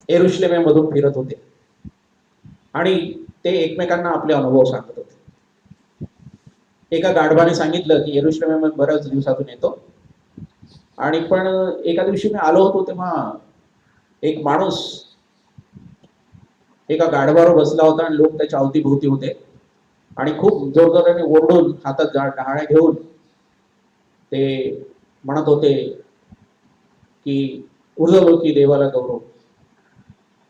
यरुशलेमेमधून फिरत होते आणि ते एकमेकांना आपले अनुभव सांगत होते. एका गाढवाने सांगितलं की यरुशलेमेमध्ये बऱ्याच दिवसातून येतो आणि पण एका दिवशी मी आलो होतो तेव्हा एक माणूस एका गाढवावर बसला होता आणि लोक त्याच्या अवतीभोवती होते आणि खूप जोरजोराने ओरडून हातात डहाळ्या घेऊन ते म्हणत होते की ऊर्ध्वलोकी देवाला गौरव,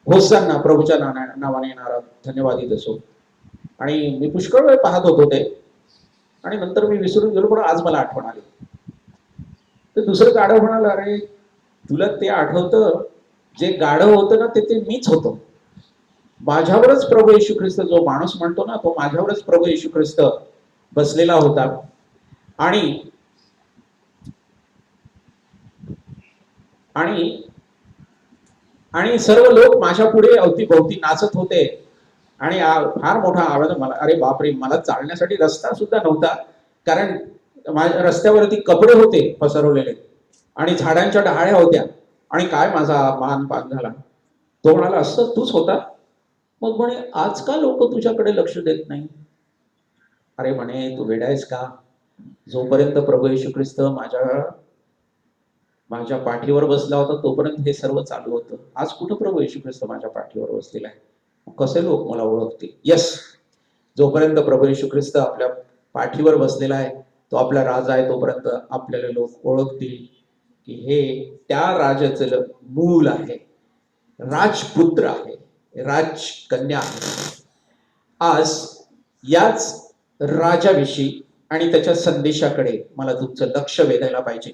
होसांना प्रभूच्या नावाने येणारा धन्यवादित असो. आणि मी पुष्कळ वेळ पाहत होतो ते आणि नंतर मी विसरून गेलो, पण आज मला आठवण आली. तर दुसरं गाढव म्हणाल, अरे तुला ते आठवतं, जे गाढव होतं ना ते मीच होतो. माझ्यावरच प्रभू येशू ख्रिस्त, जो माणूस म्हणतो ना तो माझ्यावरच प्रभू येशू ख्रिस्त बसलेला होता. आणि आणि आणि सर्व लोक माझ्या पुढे अवतीभोवती नाचत होते आणि फार मोठा आवाज. मला अरे बापरे, मला चालण्यासाठी रस्ता सुद्धा नव्हता, कारण रस्त्यावरती कपडे होते पसरवलेले आणि झाडांच्या डहाळ्या होत्या आणि काय माझा मान पान झाला. तो म्हणाला, असं तूच होता? मग म्हणे, आज का लोक तुझ्याकडे लक्ष देत नाही? अरे म्हणे, तू वेडायस का? जोपर्यंत प्रभू येशू ख्रिस्त माझ्या पाठीवर बसला होता तोपर्यंत हे सर्व चालू होतं. आज कुठं प्रभू येशू ख्रिस्त माझ्या पाठीवर बसलेला आहे, कसे लोक मला ओळखतील? यस, जोपर्यंत प्रभू येशू ख्रिस्त आपल्या पाठीवर बसलेला आहे, तो आपला राजा आहे, तोपर्यंत आपल्याला लोक ओळखतील की हे त्या राजाचं मूल आहे, राजपुत्र आहे, राजकन्या आहे. आज याच राजाविषयी आणि त्याच्या संदेशाकडे मला तुमचं लक्ष वेधायला पाहिजे.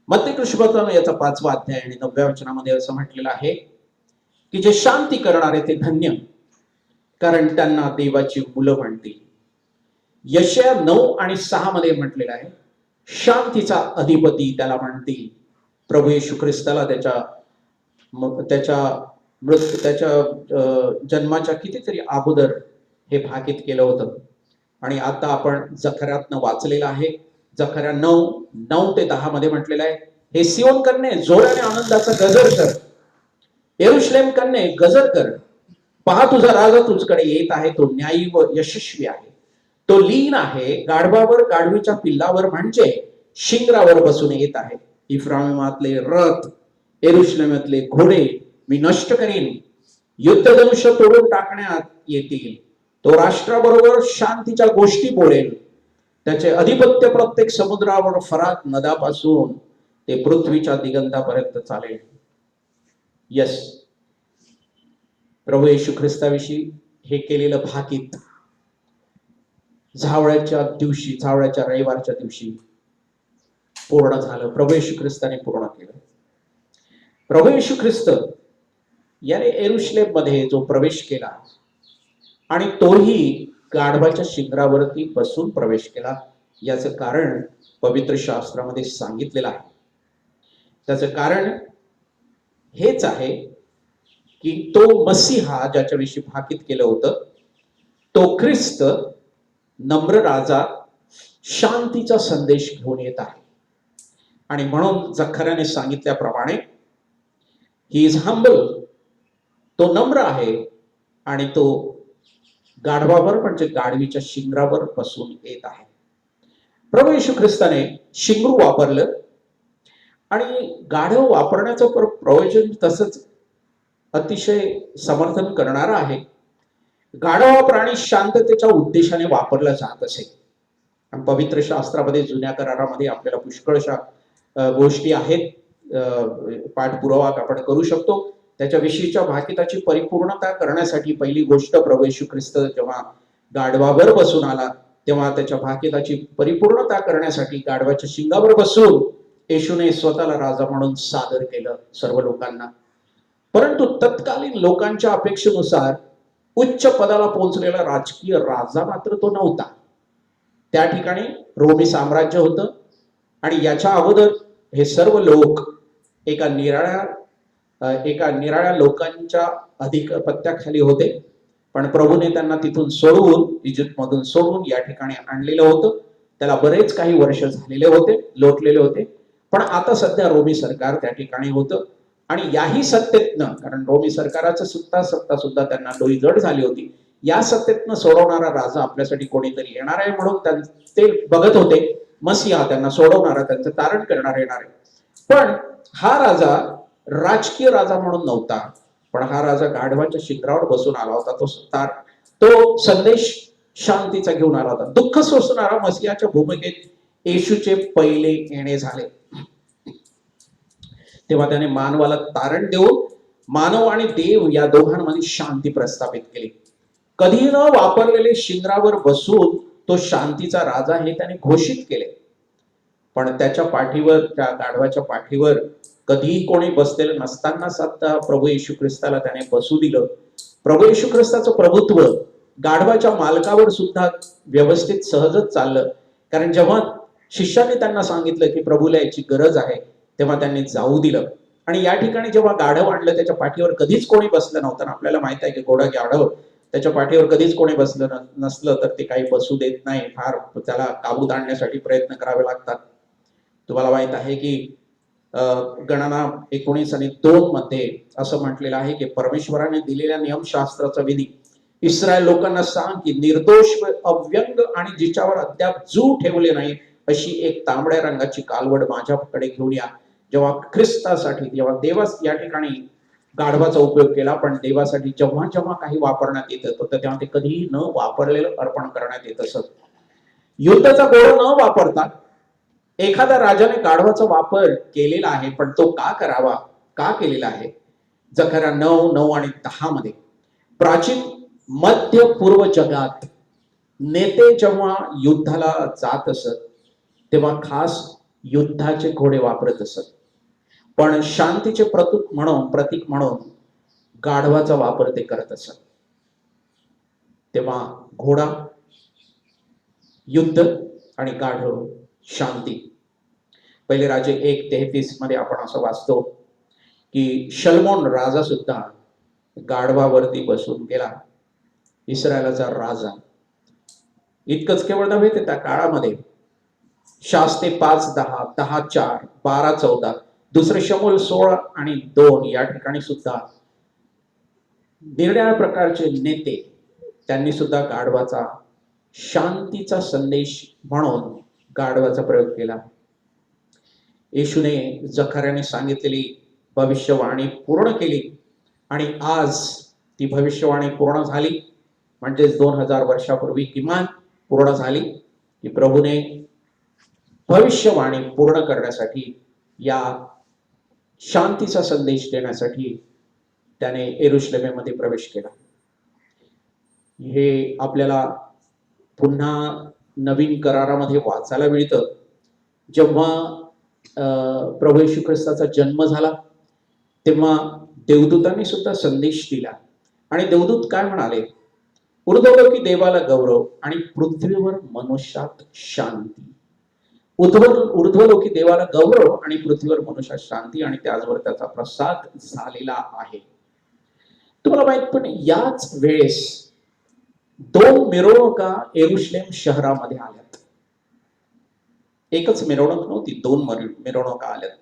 मत्ती कृष्णपत्र याचा 5वा अध्याय आणि 9व्या वचनामध्ये असं म्हटलेलं आहे की जे शांती करणारे ते धन्य, कारण त्यांना देवाची मुलं म्हणतील. यशया 9 आणि 6 मध्ये म्हटलेलं आहे, शांतीचा अधिपती त्याला म्हणतील. प्रभू येशू ख्रिस्ताला त्याच्या जन्माच्या कितीतरी अगोदर हे भाकीत केलं होतं. आणि आता आपण जखऱ्यातनं वाचलेलं आहे. जखऱ्या 9 ते 10 मध्ये म्हटलेलं आहे, हे सियोन कन्ये जोराने आनंदाचा गजर कर, यरुशलेम कन्ये गजर कर, पहा तुझा राजा तुझकडे येत आहे, तो न्यायी व यशस्वी आहे, तो लीन आहे गाढवावर, गाढवीच्या पिल्लावर म्हणजे शिंगरावर बसून येत आहे. इफ्राईमातले रथ, यरुशलेमातले घोडे मी नष्ट करीन, युद्धधनुष्य तोडून टाकण्यात येतील. तो राष्ट्राबरोबर शांतीच्या गोष्टी बोलेल, त्याचे अधिपत्य प्रत्येक समुद्रावर, फरात नदापासून ते पृथ्वीच्या दिगंतापर्यंत चालेल. यस, प्रभू येशू ख्रिस्ताविषयी हे केलेलं भाकीत झावळ्याच्या दिवशी, झावळ्याच्या रविवारच्या दिवशी पूर्ण झालं. प्रभू येशू ख्रिस्ताने पूर्ण केलं. प्रभू येशू ख्रिस्त याने यरुशलेम मध्ये जो प्रवेश केला आणि तोही गाढवाच्या शिंगरावरती बसून प्रवेश केला, याचं कारण पवित्र शास्त्रामध्ये सांगितलेलं आहे. त्याचं कारण हेच आहे की तो मसीहा ज्याच्याविषयी भाकीत केलं होतं, तो ख्रिस्त नम्र राजा शांतीचा संदेश घेऊन येत आहे. आणि म्हणून जखऱ्याने सांगितल्याप्रमाणे ही इज हंबल, तो नम्र आहे आणि तो गाढवावर म्हणजे गाढवीच्या शिंगरावर बसून येत आहे. प्रभू येशू ख्रिस्ताने शिंगरू वापरलं आणि गाढव वापरण्याचं प्रयोजन तसंच अतिशय समर्थन करणारा आहे. गाढव हा प्राणी शांततेच्या उद्देशाने वापरला जात असे. पवित्र शास्त्रामध्ये, जुन्या करारामध्ये आपल्याला पुष्कळशा गोष्टी आहेत, पाठपुरावा आपण करू शकतो. त्याच्याविषयीच्या भाकिताची परिपूर्णता करण्यासाठी पहिली गोष्ट, प्रभू येशू ख्रिस्त जेव्हा गाढवावर बसून आला तेव्हा त्याच्या भाकिताची परिपूर्णता करण्यासाठी गाढवाच्या शिंगावर बसून येशूने स्वतःला राजा म्हणून सादर केलं सर्व लोकांना. परंतु तत्कालीन लोकांच्या अपेक्षेनुसार उच्च पदाला पोहोचलेला राजकीय राजा मात्र तो नव्हता. त्या ठिकाणी रोमी साम्राज्य होतं आणि याच्या अगोदर हे सर्व लोक एका निराळ्या लोकांच्या अधिपत्याखाली होते. पण प्रभूने त्यांना तिथून सोडवून, इजिप्तमधून सोडवून या ठिकाणी आणलेलं होतं. त्याला बरेच काही वर्ष झालेले होते, लोटलेले होते. पण आता सध्या रोमी सरकार त्या ठिकाणी होतं आणि याही सत्तेतनं, कारण रोमी सरकाराचं सत्ता सुद्धा त्यांना डोई जड झाली होती, या सत्तेतनं सोडवणारा राजा आपल्यासाठी कोणीतरी येणार आहे म्हणून ते बघत होते. मसीहा त्यांना सोडवणारा, त्यांचं तारण करणारा येणार आहे. पण हा राजा राजकीय राजा म्हणून नव्हता, पण हा राजा गाढवाच्या शिखरावर बसून आला होता. तो संदेश शांतीचा घेऊन आला होता. दुःख सोसणारा मसीहाच्या भूमिकेत येशूचे पहिले येणे झाले. तेव्हा त्याने मानवाला तारण देऊन मानव आणि देव या दोघांमध्ये शांती प्रस्थापित केली. कधी न वापरलेले शिंगरावर बसून तो शांतीचा राजा हे त्याने घोषित केले. पण त्याच्या पाठीवर, त्या गाढवाच्या पाठीवर कधीही कोणी बसलेलं नसताना सुद्धा प्रभू येशू ख्रिस्ताला त्याने बसू दिलं. प्रभू येशू ख्रिस्ताचं प्रभुत्व गाढवाच्या मालकावर सुद्धा व्यवस्थित सहजच चाललं. कारण जेव्हा शिष्याने त्यांना सांगितलं की प्रभूला याची गरज आहे, तेव्हा त्यांनी जाऊ दिलं. आणि या ठिकाणी जेव्हा गाढव आणलं, त्याच्या पाठीवर कधीच कोणी बसलं नव्हतं. आपल्याला माहित आहे की घोडा गाढव त्याच्या पाठीवर कधीच कोणी बसलं नसलं तर ते काही बसू देत नाही. फार त्याला काबूत आणण्यासाठी प्रयत्न करावे लागतात. तुम्हाला माहित आहे की गणना 19 आणि 2 मध्ये असं म्हटलेलं आहे की परमेश्वराने दिलेल्या नियमशास्त्राचा विधी इस्रायल लोकांना सांग की निर्दोष अव्यंग आणि जिच्यावर अद्याप जू ठेवले नाही अशी एक तांबड्या रंगाची कालवड माझ्याकडे घेऊन या. जेव्हा ख्रिस्तासाठी, जेव्हा देवास या ठिकाणी गाढवाचा उपयोग केला, पण देवासाठी जेव्हा जेव्हा काही वापरण्यात येत होतं तेव्हा ते कधीही न वापरलेलं अर्पण करण्यात येत असत. युद्धाचा घोडा न वापरता एखाद्या राजाने गाढवाचा वापर केलेला आहे, पण तो का करावा, का केलेला आहे? जकर्या 9:9 आणि 10 मध्ये प्राचीन मध्य पूर्व जगात नेते जेव्हा युद्धाला जात असत तेव्हा खास युद्धाचे घोडे वापरत असत, पण शांतीचे प्रतीक म्हणून गाढवाचा वापर ते करत असत. तेव्हा घोडा युद्ध आणि गाढव शांती. पहिले राजे 1:33 मध्ये आपण असं वाचतो की शलमोन राजा सुद्धा गाढवावरती बसून गेला, इस्रायलाचा राजा. इतकंच केवळ नव्हे, त्या काळामध्ये शास्ते 5:10, 10:4, 12:14, दुसरे शमूएल 16 आणि 2 या ठिकाणी सुद्धा निरनिराळ्या प्रकारचे नेते त्यांनी सुद्धा गाढवाचा, शांतीचा संदेश म्हणून गाढवाचा प्रयोग केला. येशूने जकर्याने सांगितलेली भविष्यवाणी पूर्ण केली आणि आज ती भविष्यवाणी पूर्ण झाली. म्हणजेच 2000 वर्षापूर्वी किमान पूर्ण झाली की प्रभूने भविष्यवाणी पूर्ण करण्यासाठी, या शांतीचा संदेश देण्यासाठी त्याने यरुशलेमेमध्ये प्रवेश केला. हे आपल्याला पुन्हा नवीन करारामध्ये वाचायला मिळतं. जेव्हा प्रभू येशू ख्रिस्ताचा जन्म झाला तेव्हा देवदूतांनी सुद्धा संदेश दिला आणि देवदूत काय म्हणाले? ऊर्ध्वलोकी देवाला गौरव आणि पृथ्वीवर मनुष्यात शांती. ऊर्ध्वलोकी देवाला गौरव आणि पृथ्वीवर मनुष्यात शांती, आणि त्याचवर त्याचा प्रसाद झालेला आहे. तुम्हाला माहित, पण याच वेळेस 2 मिरवणुका यरुशलेम शहरामध्ये आल्यात. एकच मिरवणूक नव्हती, 2 मिरवणुका आल्यात.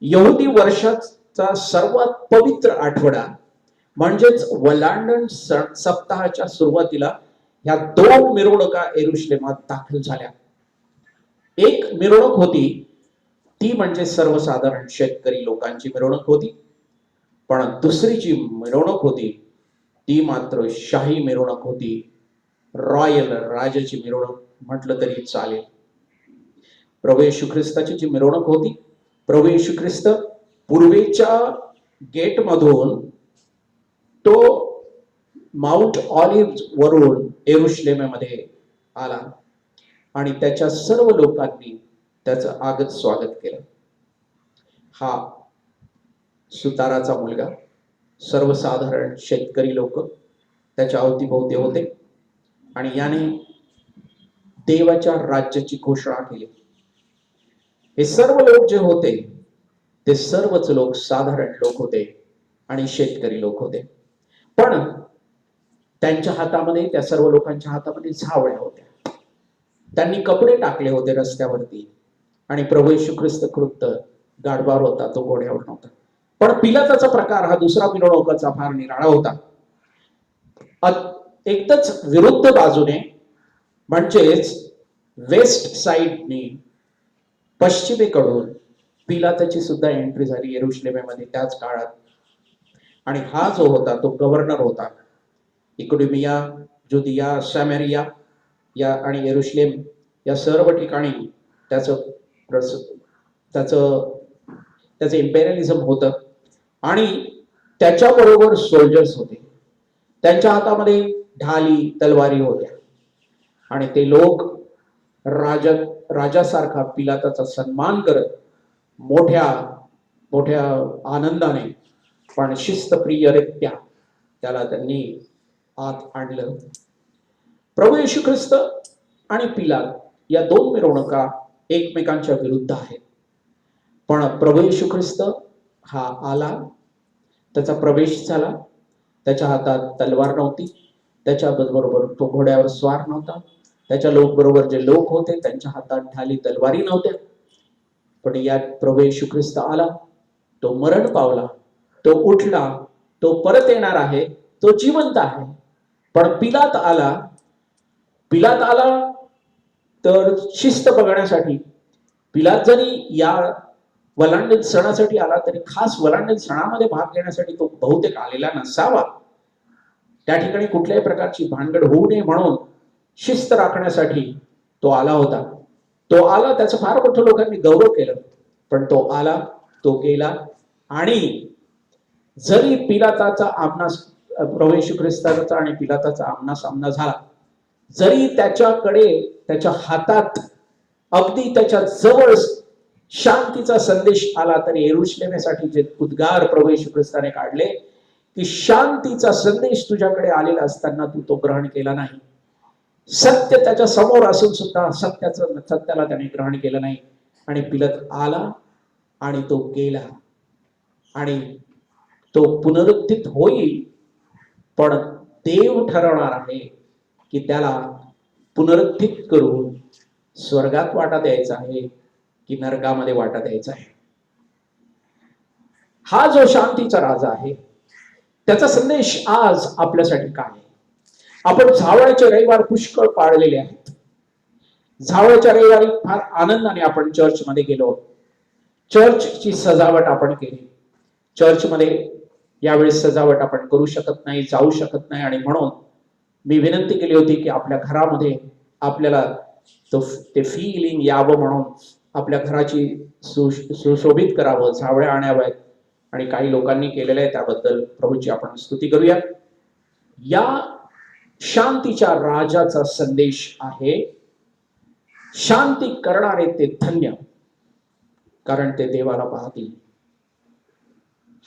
यहुदी वर्षाचा सर्वात पवित्र आठवडा म्हणजेच वलांडण सप्ताहाच्या सुरुवातीला ह्या 2 मिरवणुका यरुशलेमात दाखल झाल्या. एक मिरवणूक होती ती म्हणजे सर्वसाधारण शेतकरी लोकांची मिरवणूक होती, पण दुसरी जी मिरवणूक होती ती मात्र शाही मिरवणूक होती. रॉयल, राजाची मिरवणूक म्हटलं तरी चालेल. प्रभू येशू ख्रिस्ताची जी मिरवणूक होती, प्रभू येशू ख्रिस्त पूर्वेच्या गेट मधून तो माउंट ऑलिव्ह वरून यरुशलेमेमध्ये आला आणि त्याच्या सर्व लोकांनी त्याचं आगत स्वागत केलं. हा सुताराचा मुलगा, सर्वसाधारण शेतकरी लोक त्याच्या अवतीभोवती होते आणि याने देवाच्या राज्याची घोषणा केली. हे सर्व लोक जे होते ते सर्वच लोक साधारण लोक होते आणि शेतकरी लोक होते, पण त्यांच्या हातामध्ये, त्या सर्व लोकांच्या हातामध्ये झावळ्या होत्या. त्यांनी कपडे टाकले होते रस्त्यावरती आणि प्रभू येशू ख्रिस्त कृत गाढवावर होता, तो घोड्यावर नव्हता. पण पिलाताचा प्रकार हा दुसरा मिरवणुकाचा फार निराळा होता. एकदच विरुद्ध बाजूने म्हणजेच वेस्ट साइडने पश्चिमेकडून पिलाताची सुद्धा एंट्री झाली येरुशलेमेमध्ये त्याच काळात. आणि हा जो होता तो गव्हर्नर होता. इकुडिमिया, जुदिया, सॅमेरिया या आणि येरुशलेम या सर्व ठिकाणी त्याचं इम्पेरियलिझम होतं. आणि त्याच्याबरोबर सोल्जर्स होते. त्यांच्या हातामध्ये ढाली तलवारी होत्या. आणि ते लोक राजासारखा पिलाताचा सन्मान करत मोठ्या मोठ्या आनंदाने पण शिस्तप्रियरित्या त्याला त्यांनी आत आणलं. प्रभू येशू ख्रिस्त आणि पिलात या दोन मिरवणुका एकमेकांच्या विरुद्ध आहेत. पण प्रभू येशू ख्रिस्त हा आला, त्याचा प्रवेश झाला. त्याच्या हातात तलवार नव्हती, त्याच्या बरोबर तो घोड्यावर स्वार नव्हता, त्याच्या बरोबर जे लोक होते त्यांच्या हातात ढाली तलवारी नव्हत्या. पण यात प्रभू येशू ख्रिस्त आला, तो मरण पावला, तो उठला, तो परत येणार आहे, तो जिवंत आहे. पण पिलात आला तर शिस्त बघण्यासाठी. पिलात जरी या वलांडीत सणासाठी आला तरी खास वलांडीत सणामध्ये भाग घेण्यासाठी तो बहुतेक आलेला नसावा. त्या ठिकाणी कुठल्याही प्रकारची भानगड होऊ नये म्हणून शिस्त राखण्यासाठी तो आला होता. तो आला, त्याचं फार मोठं लोकांनी गौरव केलं. पण तो आला, तो गेला. आणि जरी पिलाताचा आमना प्रभू येशू ख्रिस्ताचा आणि पिलाताचा आमना सामना झाला, जरी त्याच्याकडे त्याच्या हातात अगदी त्याच्या जवळ शांतीचा संदेश आला, तरी येरुशलेमेसाठी जे उद्गार प्रभू येशू ख्रिस्ताने काढले की शांतीचा संदेश तुझ्याकडे आलेला असताना तू तो ग्रहण केला नाही. सत्य त्याच्या समोर असून सुद्धा सत्याला त्याने ग्रहण केलं नाही. आणि पिलात आला आणि तो गेला. आणि तो पुनरुत्थित होईल, पण देव ठरवणार आहे की त्याला पुनरुत्थित करून स्वर्गात वाटा द्यायचा आहे की नरकामध्ये वाटा द्यायचा आहे. हा जो शांतीचा राजा आहे त्याचा संदेश आज आपल्यासाठी काय आहे? आपण झावळ्याचे रविवार पुष्कळ पाळलेले आहेत. झावळ्याच्या रविवारी फार आनंदाने आपण चर्चमध्ये गेलो. चर्चची सजावट आपण केली. चर्चमध्ये यावेळेस सजावट आपण करू शकत नाही, जाऊ शकत नाही. आणि म्हणून मी विनंती केली होती की आपल्या घरामध्ये आपल्याला ते फीलिंग यावं म्हणून आपल्या घराची सुशोभित करावं, झावळ्या आणाव्यात. आणि काही लोकांनी केलेलं आहे, त्याबद्दल प्रभूची आपण स्तुती करूया. या शांतीच्या राजाचा संदेश आहे, शांती करणारे ते धन्य, कारण ते देवाला पाहतील.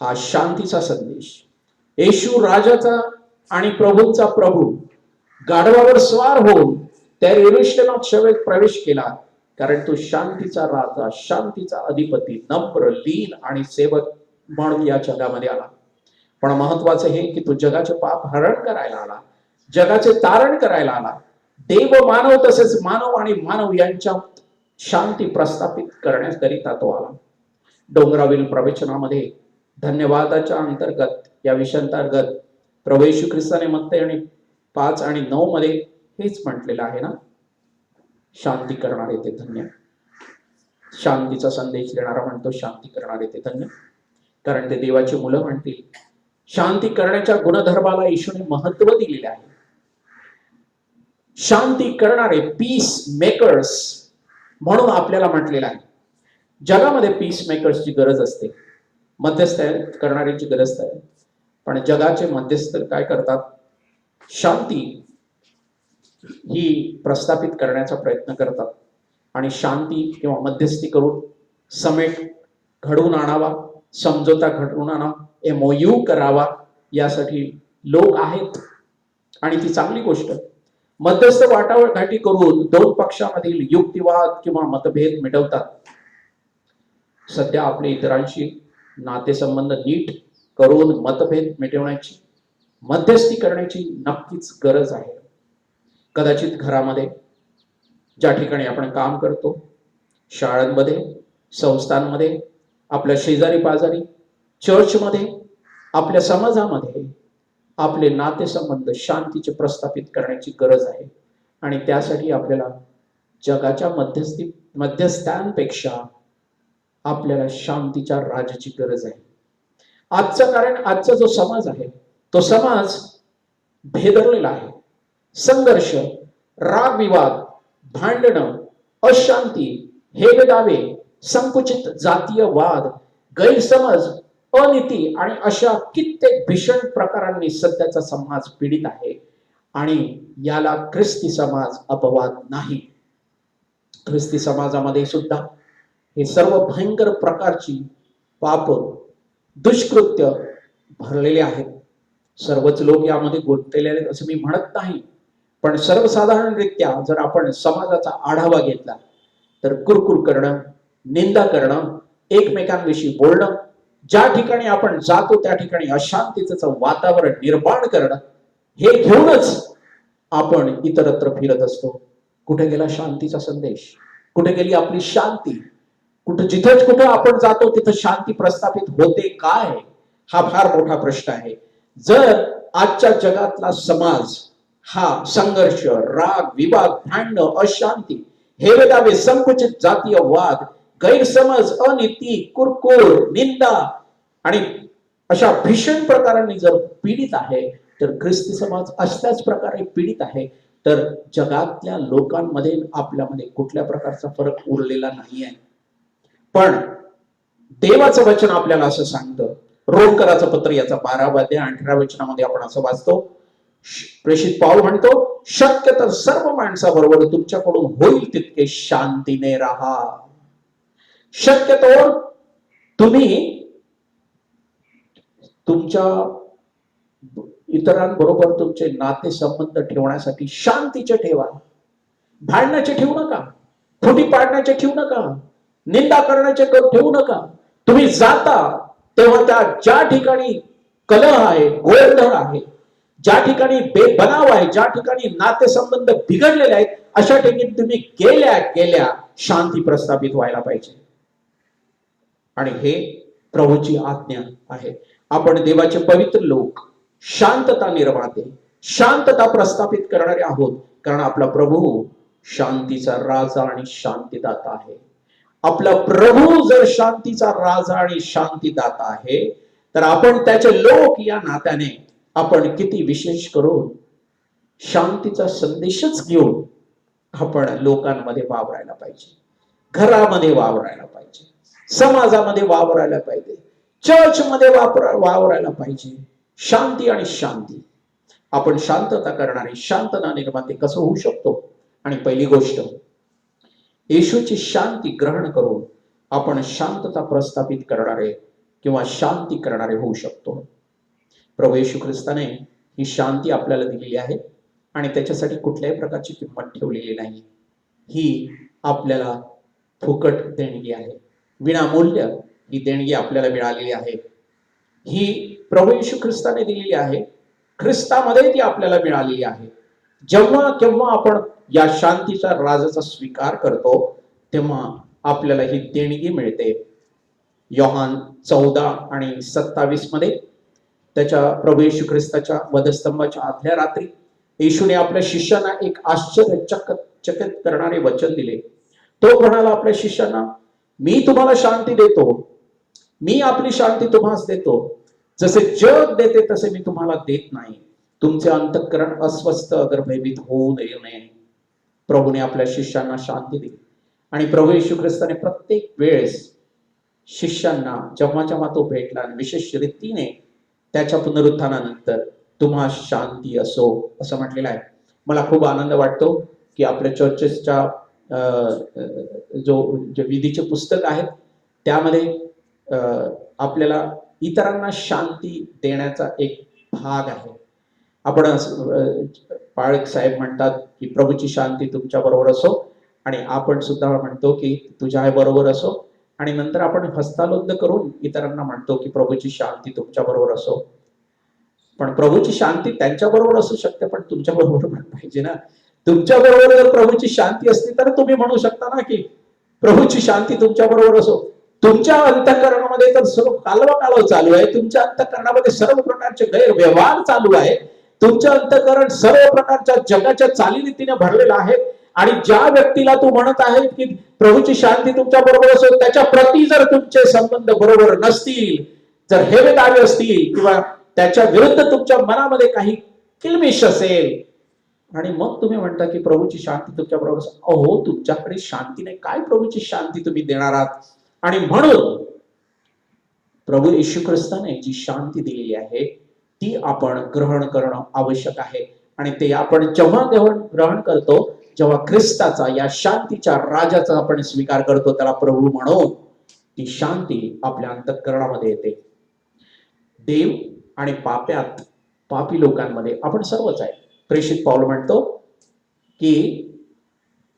हा शांतीचा संदेश. येशू राजाचा आणि प्रभूंचा प्रभू गाढवावर स्वार होऊन त्या येरुशलेमात प्रवेश केला, कारण तो शांतीचा राजा, शांतीचा अधिपती, नम्र, लीन आणि सेवक म्हणून या जगामध्ये आला. पण महत्वाचं हे की तो जगाचे पाप हरण करायला आला, जगाचे तारण करायला आला. देव मानव तसेच मानव आणि मानव यांच्यात शांती प्रस्थापित करण्याकरिता तो आला. डोंगरावरील प्रवचनामध्ये धन्यवादाच्या अंतर्गत या विषयांतर्गत प्रभू येशू ख्रिस्ताने मत्ती आणि 5 आणि 9 मध्ये हेच म्हटलेलं आहे ना, शांती करणारे ते धन्य. शांतीचा संदेश देणारा म्हणतो शांती करणारे ते धन्य, कारण ते देवाची मुलं म्हणतील. शांती करण्याच्या गुणधर्माला येशूने महत्व दिलेले आहे. शांती करणारे, पीस मेकर्स म्हणून आपल्याला म्हटलेलं आहे. जगामध्ये पीस मेकर्सची गरज असते, मध्यस्थ करणाऱ्यांची गरज आहे. पण जगाचे मध्यस्थ काय करतात? शांती ही प्रस्थापित करण्याचा प्रयत्न करतात. आणि शांती किंवा मध्यस्थी करून समेट घडवून आणावा, समझोता घडवून आणावा, MOU करावा, यासाठी लोक आहेत. आणि ती चांगली गोष्ट. मध्यस्थ वाटाघाटी करून दोन पक्षामधील युक्तिवाद किंवा मतभेद मिटवतात. सध्या आपले इतरांशी नातेसंबंध नीट करून मतभेद मिटवण्याची, मध्यस्थी करण्याची नक्कीच गरज आहे. कदाचित घरामध्ये, ज्या ठिकाणी आपण काम करतो, शाळांमध्ये, संस्थांमध्ये, आपल्या शेजारी पाजारी, चर्चमध्ये, आपल्या समाजामध्ये आपले नातेसंबंध शांतीचे प्रस्थापित करण्याची गरज आहे. आणि त्यासाठी आपल्याला जगाच्या मध्यस्थांपेक्षा आपल्याला शांतीच्या राजाची गरज आहे. आजचा जो समाज आहे तो समाज भेदरलेला आहे. संघर्ष, रागविवाद, भांडणं, अशांती, हेवेदावे, संकुचित जातीय वाद, गैरसमज, अनीती आणि अशा कित्येक भीषण प्रकारांनी सध्याचा समाज पीडित आहे. आणि याला ख्रिस्ती समाज अपवाद नाही. ख्रिस्ती समाजामध्ये सुद्धा हे सर्व भयंकर प्रकारची पाप, दुष्कृत्य भरलेले आहेत. सर्वच लोक यामध्ये गुंतलेले आहेत असं मी म्हणत नाही, पण सर्वसाधारणरित्या जर आपण समाजाचा आढावा घेतला तर कुरकुर करणं, निंदा करणं, एकमेकांविषयी बोलणं, ज्या ठिकाणी आपण जातो त्या ठिकाणी अशांतीचं वातावरण निर्माण करणं, हे घेऊनच आपण इतरत्र फिरत असतो. कुठे गेला शांतीचा संदेश? कुठे गेली आपली शांती? कुठं आपण जातो तिथं शांती प्रस्थापित होते काय? हा फार मोठा प्रश्न आहे. जर आजच्या जगातला समाज हा संघर्ष, राग, विवाद, भांडण, अशांती, हेवेदावे, संकुचित जातीय वाद, गैरसमज, अनीती, कुरकुर, निंदा आणि अशा भीषण प्रकारांनी जर पीडित आहे, तर ख्रिस्ती समाज असल्याच प्रकारे पीडित आहे, तर जगातल्या लोकांमध्ये आपल्यामध्ये कुठल्या प्रकारचा फरक उरलेला नाही आहे. पण देवाचं वचन आपल्याला असं सांगतं, रोमकराचं पत्र याचा 12 अध्याय 18 वचनामध्ये आपण असं वाचतो, प्रेषित पाऊल म्हणतो, शक्य तर सर्व माणसाबरोबर तुमच्याकडून होईल तितके शांतीने राहा. शक्यतो तुम्ही तुमच्या इतरांबरोबर तुमचे नाते संबंध ठेवण्यासाठी शांतीचे ठेवा. भांडण्याचे ठेवू नका, फुटी पाडण्याचे ठेवू नका, निंदा करण्याचे ठेवू नका. तुम्ही जाता तेव्हा त्या ज्या ठिकाणी कलह आहे, गोंधळ आहे, ज्या ठिकाणी बेबनाव आहे, ज्या ठिकाणी नातेसंबंध बिघडलेले आहेत, अशा ठिकाणी तुम्ही गेल्या शांती प्रस्थापित व्हायला पाहिजे. आणि हे प्रभूची आज्ञा आहे. आपण देवाचे पवित्र लोक, शांतता निर्माते, शांतता प्रस्थापित करणारे आहोत, कारण आपला प्रभू शांतीचा राजा आणि शांतीदाता आहे. आपला प्रभू जर शांतीचा राजा आणि शांतीदाता आहे, तर आपण त्याचे लोक या नात्याने आपण किती विशेष करून शांतीचा संदेशच घेऊन आपण लोकांमध्ये वावरायला पाहिजे, घरामध्ये वावरायला पाहिजे, समाजामध्ये वावरायला पाहिजे, चर्चमध्ये वावरायला पाहिजे. शांती आणि शांती. आपण शांतता करणारे, शांतता निर्माते कसं होऊ शकतो? आणि पहिली गोष्ट, येशूची शांती ग्रहण करून आपण शांतता प्रस्थापित करणारे किंवा शांती करणारे होऊ शकतो. प्रभू येशू ख्रिस्ताने ही शांती आपल्याला दिलेली आहे आणि त्याच्यासाठी कुठल्याही प्रकारची किंमत ठेवलेली नाही. ही आपल्याला फुकट देणगी आहे, विनामूल्य ही देणगी आपल्याला मिळालेली आहे. ही प्रभू येशू ख्रिस्ताने दिलेली आहे, ख्रिस्तामध्ये ती आपल्याला मिळालेली आहे. जेव्हा केव्हा आपण या शांतीचा राजाचा स्वीकार करतो तेव्हा आपल्याला ही देणगी मिळते. योहान 14 आणि 27 मध्ये त्याच्या प्रभू येशू ख्रिस्ताच्या वधस्तंभाच्या आदल्या रात्री येशूने आपल्या शिष्यांना एक आश्चर्यचकित करणारे वचन दिले. तो म्हणाला आपल्या शिष्यांना, मी तुम्हाला शांती देतो, मी आपली शांती तुम्हास देतो. जसे जग देते तसे मी तुम्हाला देत नाही. तुमचे अंतःकरण अस्वस्थ अगर भयभीत होऊ नये. प्रभूने आपल्या शिष्यांना शांती दिली आणि प्रभू येशू ख्रिस्ताने प्रत्येक वेळेस शिष्यांना जेव्हा जेव्हा तो भेटला आणि विशेष रीतीने त्याच्या पुनरुत्थानानंतर तुम्हा शांती असो असं म्हटलेलं आहे. मला खूप आनंद वाटतो की आपल्या चर्चेसच्या जे विधीचे पुस्तक आहेत त्यामध्ये आपल्याला इतरांना शांती देण्याचा एक भाग आहे. आपण पाळक साहेब म्हणतात की प्रभूची शांती तुमच्या बरोबर असो, आणि आपण सुद्धा म्हणतो की तुझ्या बरोबर असो, आणि नंतर आपण हस्तालोंद करून इतरांना म्हणतो की प्रभूची शांती तुमच्या बरोबर असो. पण प्रभूची शांती त्यांच्या बरोबर असू शकते, पण तुमच्या बरोबर पण पाहिजे ना. तुमच्या बरोबर जर प्रभूची शांती असती तर तुम्ही म्हणू शकता ना की प्रभूची शांती तुमच्या बरोबर असो. तुमच्या अंतःकरणामध्ये तर सर्व कालवा चालू आहे. तुमच्या अंतःकरणामध्ये सर्व प्रकारचे गैरव्यवहार चालू आहे. तुमचं अंतःकरण सर्व प्रकारच्या जगाच्या चालीरीतीने भरलेलं आहे. आणि ज्या व्यक्तीला तू म्हणत आहे की प्रभूची शांती तुमच्या बरोबर असेल, त्याच्या प्रती जर तुमचे संबंध बरोबर नसतील, जर हेवेदावे असतील किंवा त्याच्या विरुद्ध तुमच्या मनामध्ये काही किलमिश असेल, आणि मग तुम्ही म्हणता की प्रभूची शांती तुमच्या बरोबर, अहो तुमच्याकडे शांती नाही, काय प्रभूची शांती तुम्ही देणार आहात? आणि म्हणून प्रभू येशू ख्रिस्ताने जी शांती दिलेली आहे ती आपण ग्रहण करणं आवश्यक आहे. आणि ते आपण जेव्हा ग्रहण करतो, जेव्हा ख्रिस्ताचा या शांतीच्या राजाचा आपण स्वीकार करतो, त्याला प्रभू म्हणून ती शांती आपल्या अंतःकरणामध्ये येते. देव आणि पापी लोकांमध्ये आपण सर्वच आहे. प्रेषित पौल म्हणतो की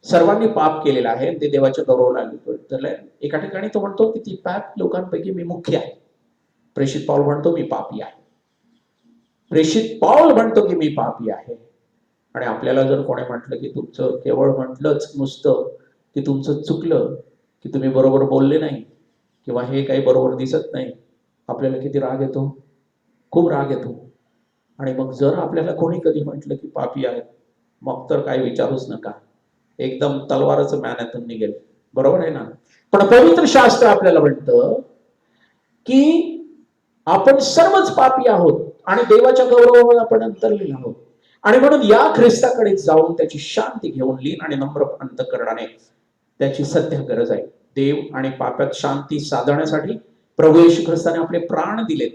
सर्वांनी पाप केलेला आहे, ते देवाच्या गौरवाला. एका ठिकाणी तो म्हणतो की ती पाप लोकांपैकी मी मुख्य आहे. प्रेषित पौल म्हणतो मी पापी आहे. प्रेषित पौल म्हणतो की मी पापी आहे. आणि आपल्याला जर कोणी म्हटलं की तुमचं केवळ म्हटलंच नुसतं की तुमचं चुकलं, की तुम्ही बरोबर बोलले नाही किंवा हे काही बरोबर दिसत नाही, आपल्याला किती राग येतो, खूप राग येतो. आणि मग जर आपल्याला कोणी कधी म्हटलं की पापी आहे, मग तर काय विचारूच नका, एकदम तलवारच मॅनातून निघेल. बरोबर आहे ना? पण पवित्र शास्त्र आपल्याला म्हणतं की आपण सर्वच पापी आहोत आणि देवाच्या गौरवावर आपण अंतरलेलो आहोत. आणि म्हणून या ख्रिस्ताकडे जाऊन त्याची शांती घेऊन लीन आणि नम्र अंतःकरणाने त्याची सध्या गरज आहे. देव आणि पापात शांती साधण्यासाठी प्रभू येशू ख्रिस्ताने आपले प्राण दिलेत.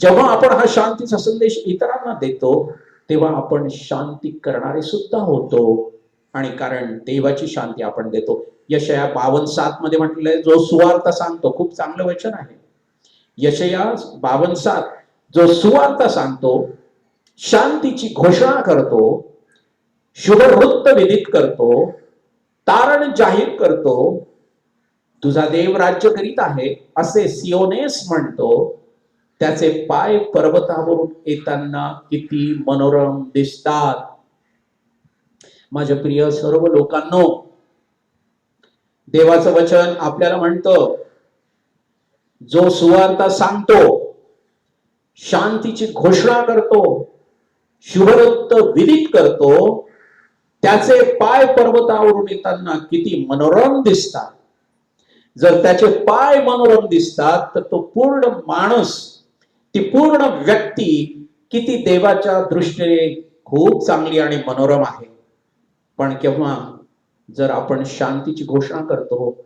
जेव्हा आपण हा शांतीचा संदेश इतरांना देतो, तेव्हा आपण शांती करणारे सुद्धा होतो. आणि कारण देवाची शांती आपण देतो. यशया 52:7 मध्ये म्हटलेलं आहे, जो सुवार्ता सांगतो, खूप चांगलं वचन आहे. यशया 52:7, जो सुवार्ता सांगतो, शांतीची घोषणा करतो, शुभवृत्त विदित करतो, तारण जाहीर करतो, तुझा देव राज्य करीत आहे असे सियोनेस म्हणतो, त्याचे पाय पर्वतावरून येताना किती मनोरम दिसतात. माझ्या प्रिय सर्व लोकांनो, देवाचं वचन आपल्याला म्हणतं, जो सुवार्ता सांगतो, शांतीची घोषणा करतो, शुभवृत्त विदित करतो, त्याचे पाय पर्वतावरून येताना किती मनोरम दिसतात. जर त्याचे पाय मनोरम दिसतात तर तो पूर्ण माणूस, ती पूर्ण व्यक्ती किती देवाच्या दृष्टीने खूप चांगली आणि मनोरम आहे. पण केव्हा जर आपण शांतीची घोषणा करतो,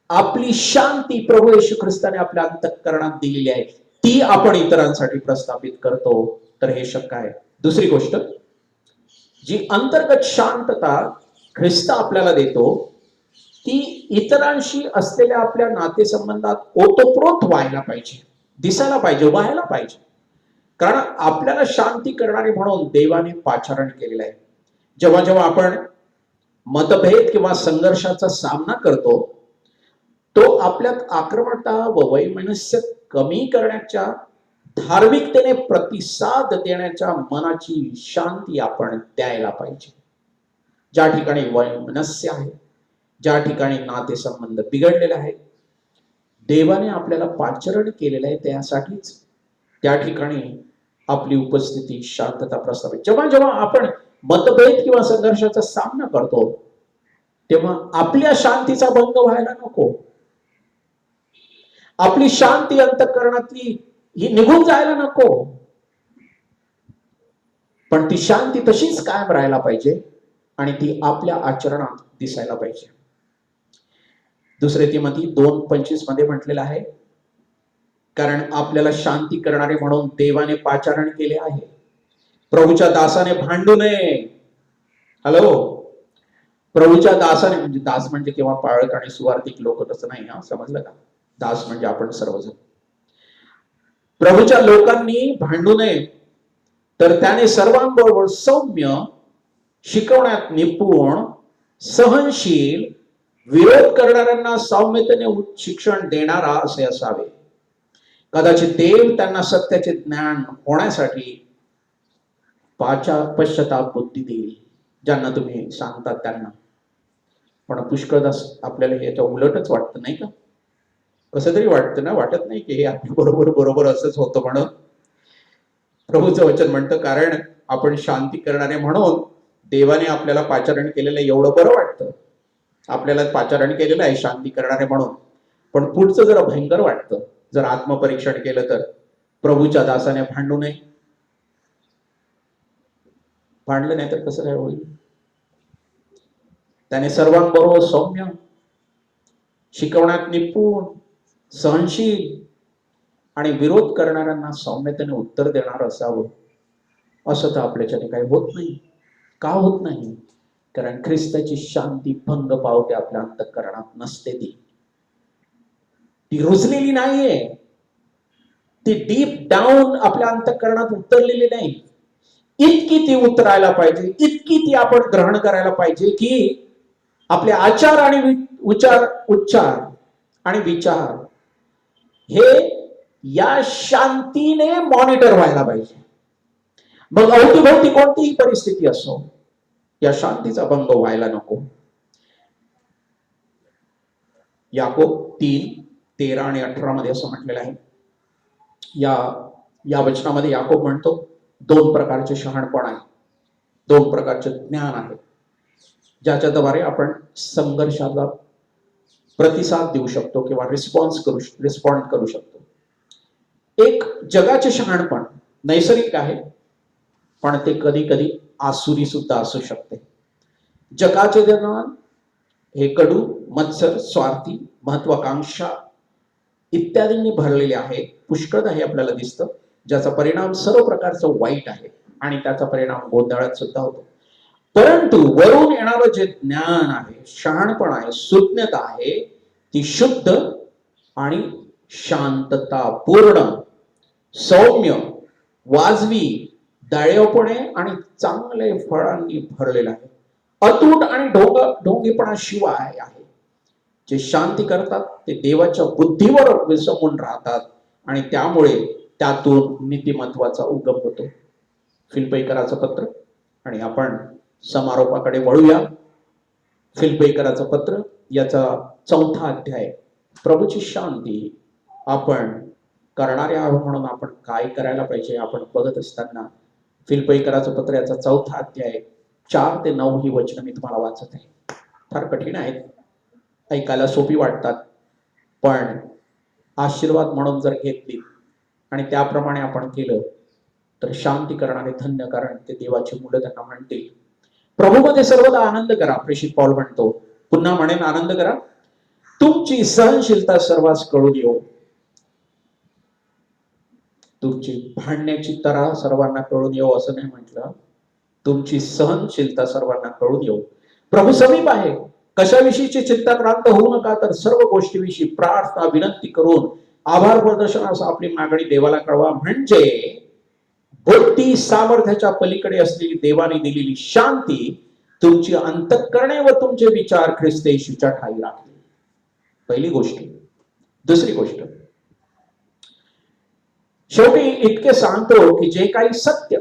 आपली शांती प्रभू येशू ख्रिस्ताने आपल्या अंतःकरणात दिलेली आहे, ती आपण इतरांसाठी प्रस्थापित करतो, तर हे शक्य आहे. दुसरी गोष्ट, जी अंतर्गत शांतता ख्रिस्त आपल्याला देतो, ती इतरांशी असलेल्या आपल्या नातेसंबंधात ओतप्रोत व्हायला पाहिजे, दिसायला पाहिजे, व्हायला पाहिजे. कारण आपल्याला शांती करणारे म्हणून देवाने पाचारण केलेलं आहे. जेव्हा जेव्हा आपण मतभेद किंवा संघर्षाचा सामना करतो, तो आपल्यात आक्रमकता व वैमनस्य कमी करण्याच्या, धार्मिकतेने प्रतिसाद देण्याच्या मनाची शांती आपण द्यायला पाहिजे. ज्या ठिकाणी वैमनस्य आहे, ज्या ठिकाणी नातेसंबंध बिघडलेले आहेत, देवाने आपल्याला पाचारण केलेलं आहे, त्यासाठीच त्या ठिकाणी आपली उपस्थिती शांतता प्रस्थापित. जेव्हा जेव्हा आपण मतभेद किंवा संघर्षाचा सामना करतो, तेव्हा आपल्या शांतीचा भंग व्हायला नको. आपली शांती अंतःकरणातली ही निघून जायला नको. पण ती शांती तशीच कायम राहायला पाहिजे आणि ती आपल्या आचरणात दिसायला पाहिजे. दुसरे तिमोथी 2:25 मध्ये म्हटलेलं आहे, कारण आपल्याला शांती करणारे म्हणून देवाने पाचारण केले आहे, प्रभूच्या दासाने भांडू नये. हॅलो, प्रभूच्या दासाने, म्हणजे दास म्हणजे केव्हा पाळक आणि सुवार्थिक लोक तसं नाही, हा समजलं का? दास म्हणजे आपण सर्वजण. प्रभूच्या लोकांनी भांडू नये, तर त्याने सर्वांबरोबर सौम्य, शिकवण्यात निपुण, सहनशील, विरोध करणाऱ्यांना सौम्यतेने शिक्षण देणारा असे असावे. कदाचित देव त्यांना सत्याचे ज्ञान होण्यासाठी पश्चाताप बुद्धी देईल, ज्यांना तुम्ही सांगतात त्यांना. पण पुष्कळदा आपल्याला याच्या उलटच वाटतं, नाही का? कसं तरी वाटतं ना, वाटत नाही की हे आपल्या बरोबर बरोबर असंच होतं म्हणून. प्रभूचं वचन म्हणतं कारण आपण शांती करणारे म्हणून देवाने आपल्याला पाचारण केलेलं एवढं बरं वाटतं. आपल्याला पाचारण केलेलं आहे शांती करणारे म्हणून, पण पुढचं जरा भयंकर वाटतं जर आत्मपरीक्षण केलं तर. प्रभूच्या दासाने भांडू नये. भांडलं नाही तर कसं काय होईल? त्याने सर्वांबरोबर सौम्य, शिकवण्यात निपुण, सहनशील आणि विरोध करणाऱ्यांना सौम्यतेने उत्तर देणार असावं. असं तर आपल्याच्याने काही होत नाही. का होत नाही? कारण ख्रिस्ताची शांती भंग पावते आपल्या अंतःकरणात नसते. ती रुजलेली नाहीये. ती डीप डाऊन आपल्या अंतःकरणात उतरलेली नाही. इतकी ती उतरायला पाहिजे, इतकी ती आपण ग्रहण करायला पाहिजे की आपले आचार आणि उच्चार आणि विचार हे या शांतीने मॉनिटर व्हायला पाहिजे. मग अवतीभोवती कोणतीही परिस्थिती असो, या शांतीचा भंग व्हायला नको. याकोब 3:13 आणि 18 मध्ये असं म्हटलेलं आहे. या वचनामध्ये याकोब म्हणतो, दोन प्रकारचे शहाणपण आहे, दोन प्रकारचे ज्ञान आहे, ज्याच्याद्वारे आपण संघर्षाला प्रतिसाद देऊ शकतो किंवा रिस्पॉन्ड करू शकतो. एक जगाचे शहाणपण नैसर्गिक आहे, पण ते कधी कधी आसुरी सुद्धा असू शकते. जगाचे ज्ञान हे कडू, मत्सर, स्वार्थी, महत्वाकांक्षा इत्यादींनी भरलेले आहे. पुष्कळ हे आपल्याला दिसतं, ज्याचा परिणाम सर्व प्रकारचं वाईट आहे आणि त्याचा परिणाम गोंधळात सुद्धा होतो. परंतु वरून येणारं जे ज्ञान आहे, शहाणपण आहे, सुज्ञता आहे, ती शुद्ध आणि शांततापूर्ण, सौम्य, वाजवी, दयाळूपणे आणि चांगले फळांनी भरलेला आहे. अतूट आणि ढोंगीपणाशिवाय आहे. जे शांती करतात ते देवाच्या बुद्धीवर विसंबून राहतात आणि त्यामुळे त्यातून नीतिमत्वाचा उगम होतो. फिलिप्पीकराचं पत्र, आणि आपण समारोपाकडे वळूया. फिलिप्पीकराचं पत्र याचा 4था अध्याय. प्रभूची शांती आपण करणारे आहोत म्हणून आपण काय करायला पाहिजे आपण बघत असताना फिलिप्पीकराचं पत्र याचा 4था अध्याय 4 ते 9 ही वचनं मी तुम्हाला वाचत आहे. फार कठीण आहेत, ऐकायला सोपी वाटतात, पण आशीर्वाद म्हणून जर घेतली आणि त्याप्रमाणे आपण केलं तर शांती करणारे धन्य, कारण ते देवाची मुलं त्यांना म्हणतील. प्रभूमध्ये सर्वदा आनंद करा, प्रेषित पौल म्हणतो. पुन्हा म्हणेन आनंद करा. तुमची सहनशीलता सर्वांस कळून येऊ. तुमची भांडण्याची तरा सर्वांना कळून येऊ असं नाही म्हटलं. तुमची सहनशीलता सर्वांना कळून येऊ. प्रभू समीप आहे. कशाविषयीची चिंताक्रांत होऊ नका, तर सर्व गोष्टीविषयी प्रार्थना विनंती करून आभार प्रदर्शनास आपली मागणी देवाला कळवा. म्हणजे बुद्धी सामर्थ्याच्या पलीकडे असलेली देवाने दिलेली शांती तुमची अंतःकरणे व तुमचे विचार ख्रिस्त येशूच्या ठाई राखतील. पहिली गोष्ट. दुसरी गोष्ट, शेवटी इतके सांगतो की जे काही सत्य,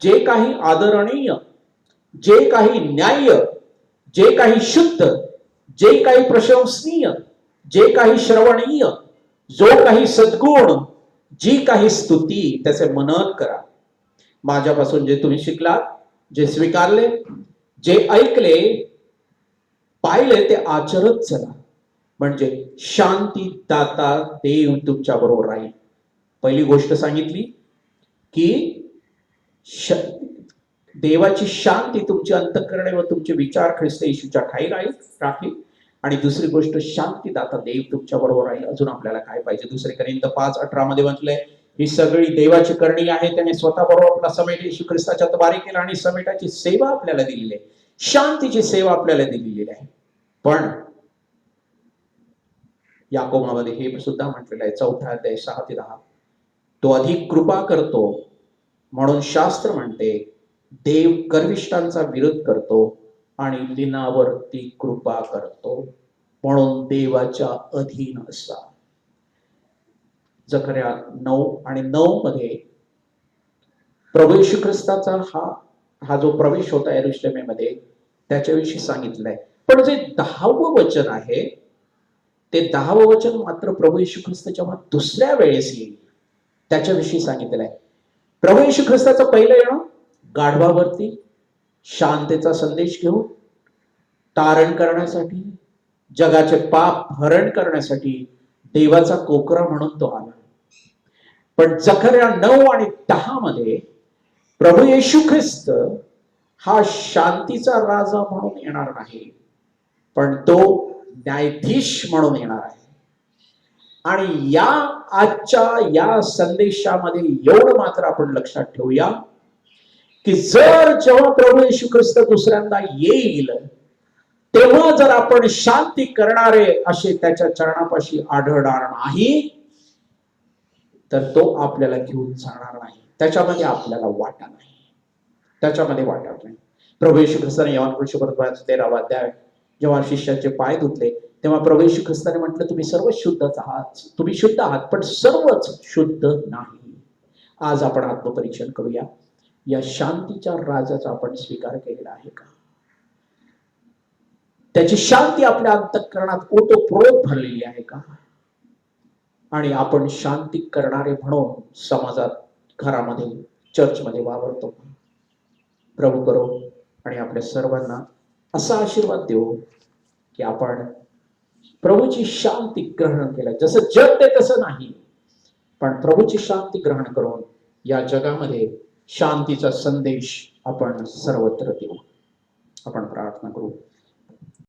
जे काही आदरणीय, जे काही न्याय्य, जे काही शुद्ध, जे काही प्रशंसनीय, जे काही श्रवणीय, जो काही सद्गुण, जी काही स्तुती, त्याचे मनन करा. माझ्यापासून जे तुम्ही शिकलात, जे स्वीकारले, जे ऐकले, पाहिले ते आचरत चला, म्हणजे शांती दाता देव तुमच्या बरोबर राहील. पहिली गोष्ट सांगितली की देवाची शांती तुमची अंतःकरणे व तुमचे विचार ख्रिस्त येशूच्या ठाई राहील. आणि दुसरी गोष्ट, शांतीदाता देव तुमच्या बरोबर राहील. अजून आपल्याला काय पाहिजे? 2 कोरिंथ 5:18 मध्ये म्हटलंय, ही सगळी देवाची करणी आहे. त्याने स्वतः बरोबर आपला समेट येशू ख्रिस्ताच्या द्वारे केला आणि समेटाची सेवा आपल्याला दिलेली आहे, शांतीची सेवा आपल्याला दिलेली आहे. पण याकोबामध्ये हे सुद्धा म्हटलेलं आहे, 4था अध्याय 6 ते 10, तो अधिक कृपा करतो म्हणून शास्त्र म्हणते, देव गर्विष्ठांचा विरोध करतो आणि दीनावरती कृपा करतो. म्हणून देवाच्या अधीन असा. जकर्या 9:9 मध्ये प्रभू येशू ख्रिस्ताचा हा जो प्रवेश होता यरुशलेमेमध्ये, त्याच्याविषयी सांगितलंय. पण जे 10वं वचन आहे ते 10वं वचन मात्र प्रभू येशू ख्रिस्त जेव्हा दुसऱ्या वेळेस येईल त्याच्याविषयी सांगितलेलं आहे. प्रभू येशू ख्रिस्ताचं पहिलं येणं गाढवावरती शांतीचा संदेश घेऊन तारण करण्यासाठी, जगाचे पाप हरण करण्यासाठी देवाचा कोकरा म्हणून तो आला. पण जकर्या 9 आणि 10 मध्ये प्रभू येशू ख्रिस्त हा शांतीचा राजा म्हणून येणार नाही, पण तो न्यायाधीश म्हणून येणार आहे. आणि या आजच्या या संदेशामध्ये एवढं मात्र आपण लक्षात ठेवूया की जेव्हा प्रभू येशू ख्रिस्त दुसऱ्यांदा येईल तेव्हा जर आपण शांती करणारे असे त्याच्या चरणापाशी आढळणार नाही तर तो आपल्याला घेऊन जाणार नाही. त्याच्यामध्ये आपल्याला वाटा नाही, त्याच्यामध्ये वाटा नाही. प्रभू येशू ख्रिस्ताने योहान 13वा अध्याय जेव्हा शिष्याचे पाय धुतले तेव्हा प्रभू येशू ख्रिस्ताने म्हटलं, तुम्ही सर्व शुद्धच आहात, तुम्ही शुद्ध आहात, पण सर्वच शुद्ध नाही. आज आपण आत्मपरीक्षण करूया. या शांतीच्या राजाचा आपण स्वीकार केलेला आहे का? त्याची शांती आपल्या अंतःकरणात ओतप्रोत भरलेली आहे का? आणि आपण शांती करणारे म्हणून समाजात, घरामध्ये, चर्चमध्ये वावरतो. प्रभू करो आणि आपल्या सर्वांना असा आशीर्वाद देऊ की आपण प्रभूची शांती ग्रहण केलं. जसं जग ते तसं नाही, पण प्रभूची शांती ग्रहण करून या जगामध्ये शांतीचा संदेश आपण सर्वत्र देऊ. आपण प्रार्थना करू.